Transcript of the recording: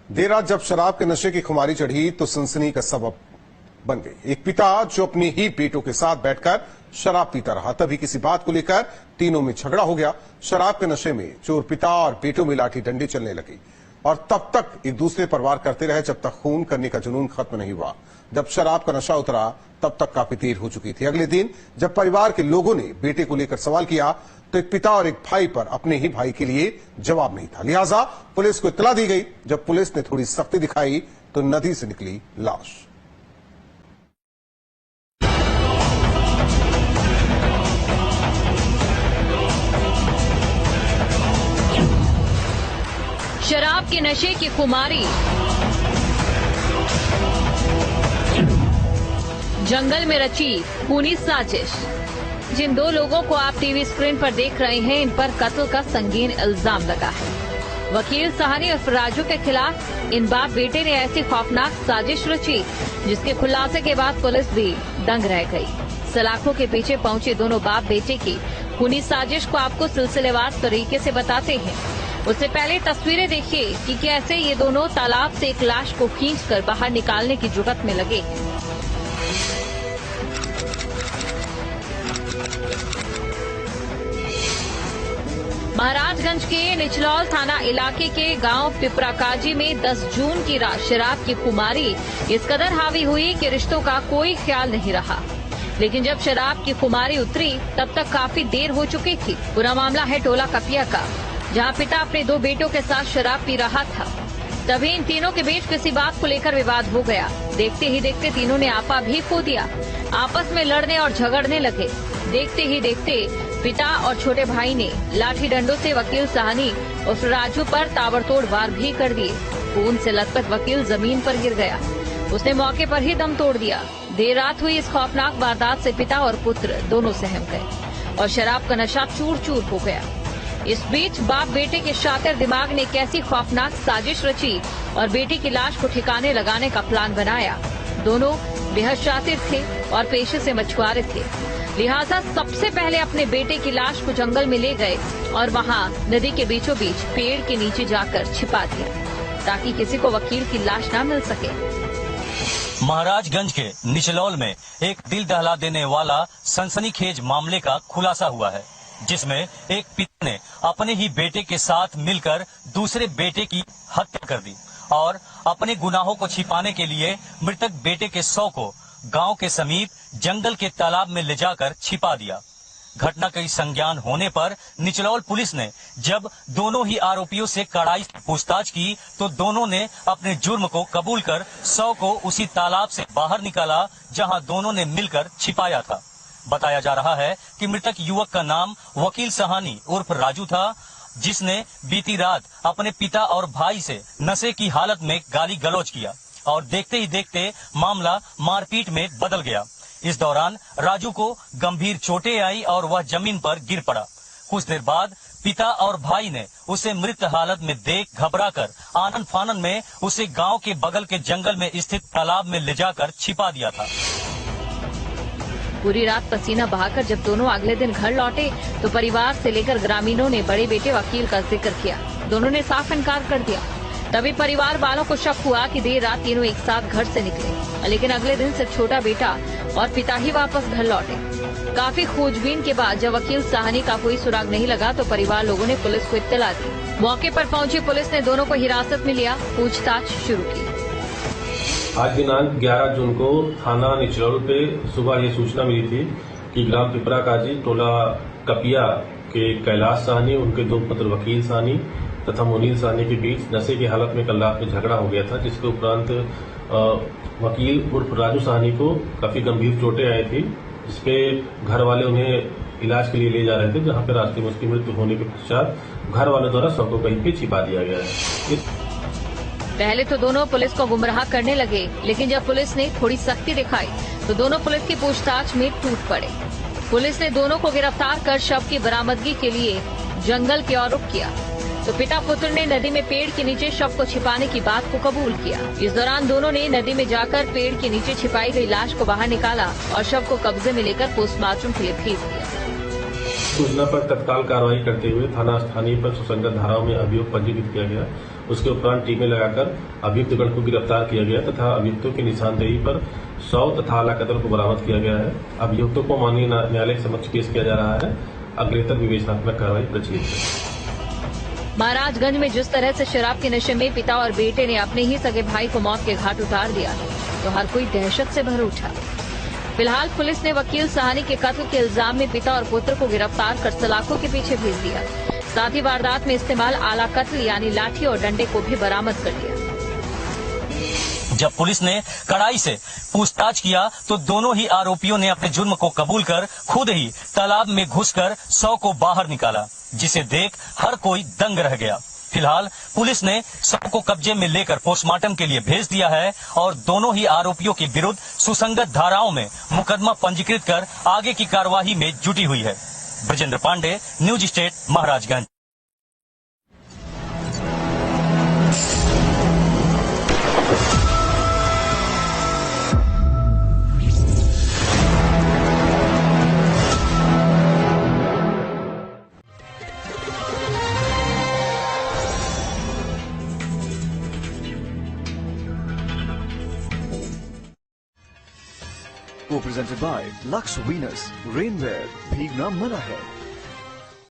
देर रात जब शराब के नशे की खुमारी चढ़ी तो सनसनी का सबब बन गई। एक पिता जो अपने ही बेटों के साथ बैठकर शराब पीता रहा, तभी किसी बात को लेकर तीनों में झगड़ा हो गया। शराब के नशे में चोर पिता और बेटों में लाठी डंडे चलने लगी और तब तक एक दूसरे पर वार करते रहे जब तक खून करने का जुनून खत्म नहीं हुआ। जब शराब का नशा उतरा तब तक काफी देर हो चुकी थी। अगले दिन जब परिवार के लोगों ने बेटे को लेकर सवाल किया तो एक पिता और एक भाई पर अपने ही भाई के लिए जवाब नहीं था, लिहाजा पुलिस को इत्तला दी गई। जब पुलिस ने थोड़ी सख्ती दिखाई तो नदी से निकली लाश। शराब के नशे की खुमारी, जंगल में रची खूनी साजिश। जिन दो लोगों को आप टीवी स्क्रीन पर देख रहे हैं, इन पर कत्ल का संगीन इल्जाम लगा है। वकील साहनी और राजू के खिलाफ इन बाप बेटे ने ऐसी खौफनाक साजिश रची जिसके खुलासे के बाद पुलिस भी दंग रह गई। सलाखों के पीछे पहुंचे दोनों बाप बेटे की खूनी साजिश को आपको सिलसिलेवार तरीके से बताते हैं। उससे पहले तस्वीरें देखिए कि कैसे ये दोनों तालाब से एक लाश को खींचकर बाहर निकालने की जुगत में लगे। महाराजगंज के निचलौल थाना इलाके के गांव पिपराकाजी में 10 जून की रात शराब की खुमारी इस कदर हावी हुई कि रिश्तों का कोई ख्याल नहीं रहा। लेकिन जब शराब की खुमारी उतरी तब तक काफी देर हो चुकी थी। पूरा मामला है टोला कपिया का, जहां पिता अपने दो बेटों के साथ शराब पी रहा था। तभी इन तीनों के बीच किसी बात को लेकर विवाद हो गया। देखते ही देखते तीनों ने आपा भी खो दिया, आपस में लड़ने और झगड़ने लगे। देखते ही देखते पिता और छोटे भाई ने लाठी डंडों से वकील साहनी और राजू पर ताबड़तोड़ वार भी कर दिए। खून से लथपथ वकील जमीन पर गिर गया, उसने मौके पर ही दम तोड़ दिया। देर रात हुई इस खौफनाक वारदात से पिता और पुत्र दोनों सहम गए और शराब का नशा चूर चूर हो गया। इस बीच बाप बेटे के शातिर दिमाग ने कैसी खौफनाक साजिश रची और बेटी की लाश को ठिकाने लगाने का प्लान बनाया। दोनों बेहद शातिर थे और पेशे से मछुआरे थे, लिहाजा सबसे पहले अपने बेटे की लाश को जंगल में ले गए और वहां नदी के बीचों बीच पेड़ के नीचे जाकर छिपा दिया ताकि किसी को वकील की लाश न मिल सके। महाराजगंज के निचलौल में एक दिल दहला देने वाला सनसनीखेज मामले का खुलासा हुआ है, जिसमें एक पिता ने अपने ही बेटे के साथ मिलकर दूसरे बेटे की हत्या कर दी और अपने गुनाहों को छिपाने के लिए मृतक बेटे के शव को गांव के समीप जंगल के तालाब में ले जाकर छिपा दिया। घटना का संज्ञान होने पर निचलौल पुलिस ने जब दोनों ही आरोपियों से कड़ाई से पूछताछ की तो दोनों ने अपने जुर्म को कबूल कर शव को उसी तालाब से बाहर निकाला जहां दोनों ने मिलकर छिपाया था। बताया जा रहा है कि मृतक युवक का नाम वकील साहनी उर्फ राजू था, जिसने बीती रात अपने पिता और भाई से नशे की हालत में गाली गलौज किया और देखते ही देखते मामला मारपीट में बदल गया। इस दौरान राजू को गंभीर चोटें आई और वह जमीन पर गिर पड़ा। कुछ देर बाद पिता और भाई ने उसे मृत हालत में देख घबराकर आनन फानन में उसे गांव के बगल के जंगल में स्थित तालाब में ले जाकर छिपा दिया था। पूरी रात पसीना बहाकर जब दोनों अगले दिन घर लौटे तो परिवार से लेकर ग्रामीणों ने बड़े बेटे वकील का जिक्र किया। दोनों ने साफ इनकार कर दिया। तभी परिवार वालों को शक हुआ कि देर रात तीनों एक साथ घर से निकले, लेकिन अगले दिन सिर्फ छोटा बेटा और पिता ही वापस घर लौटे। काफी खोजबीन के बाद जब वकील साहनी का कोई सुराग नहीं लगा तो परिवार लोगों ने पुलिस को इत्तला दी। मौके पर पहुंची पुलिस ने दोनों को हिरासत में लिया, पूछताछ शुरू की। आज दिनांक 11 जून को थाना निचलौल पे सुबह ये सूचना मिली थी कि ग्राम पिपराकाजी टोला कपिया के कैलाश साहनी, उनके दो पुत्र वकील साहनी तथा मुनीर साहनी के बीच नशे की हालत में कल रात में झगड़ा हो गया था, जिसके उपरांत वकील उर्फ राजू साहनी को काफी गंभीर चोटें आई थी, जिसपे घर वाले उन्हें इलाज के लिए ले जा रहे थे, जहां पर रास्ते में उसकी मृत्यु होने के पश्चात घर वालों द्वारा शव को कहीं पे छिपा दिया गया है। पहले तो दोनों पुलिस को गुमराह करने लगे, लेकिन जब पुलिस ने थोड़ी सख्ती दिखाई तो दोनों पुलिस की पूछताछ में टूट पड़े। पुलिस ने दोनों को गिरफ्तार कर शव की बरामदगी के लिए जंगल की ओर रुख किया तो पिता पुत्र ने नदी में पेड़ के नीचे शव को छिपाने की बात को कबूल किया। इस दौरान दोनों ने नदी में जाकर पेड़ के नीचे छिपाई गई लाश को बाहर निकाला और शव को कब्जे में लेकर पोस्टमार्टम के लिए भेज दिया। सूचना पर तत्काल कार्रवाई करते हुए थाना स्थानीय पर सुसंगत धाराओं में अभियोग पंजीकृत किया गया उसके उपरांत टीमें लगाकर अभियुक्तगण को गिरफ्तार किया गया तथा अभियुक्तों की निशानदेही पर 100 तथा आला कत्ल को बरामद किया गया है। अभियुक्तों को माननीय न्यायालय के समक्ष पेश किया जा रहा है। अग्रेतर विवेचनात्मक कार्रवाई प्रचलित है। महाराजगंज में जिस तरह से शराब के नशे में पिता और बेटे ने अपने ही सगे भाई को मौत के घाट उतार दिया है तो हर कोई दहशत से भर उठा। फिलहाल पुलिस ने वकील साहनी के कत्ल के इल्जाम में पिता और पुत्र को गिरफ्तार कर सलाखों के पीछे भेज दिया। साथ ही वारदात में इस्तेमाल आला कत्ल यानी लाठी और डंडे को भी बरामद कर लिया। जब पुलिस ने कड़ाई से पूछताछ किया तो दोनों ही आरोपियों ने अपने जुर्म को कबूल कर खुद ही तालाब में घुसकर 100 को बाहर निकाला, जिसे देख हर कोई दंग रह गया। फिलहाल पुलिस ने 100 को कब्जे में लेकर पोस्टमार्टम के लिए भेज दिया है और दोनों ही आरोपियों के विरुद्ध सुसंगत धाराओं में मुकदमा पंजीकृत कर आगे की कार्यवाही में जुटी हुई है। Brajendra Pandey, News State, Maharajganj. Co-presented by Lux Venus, Rainwear, भीगना मना है।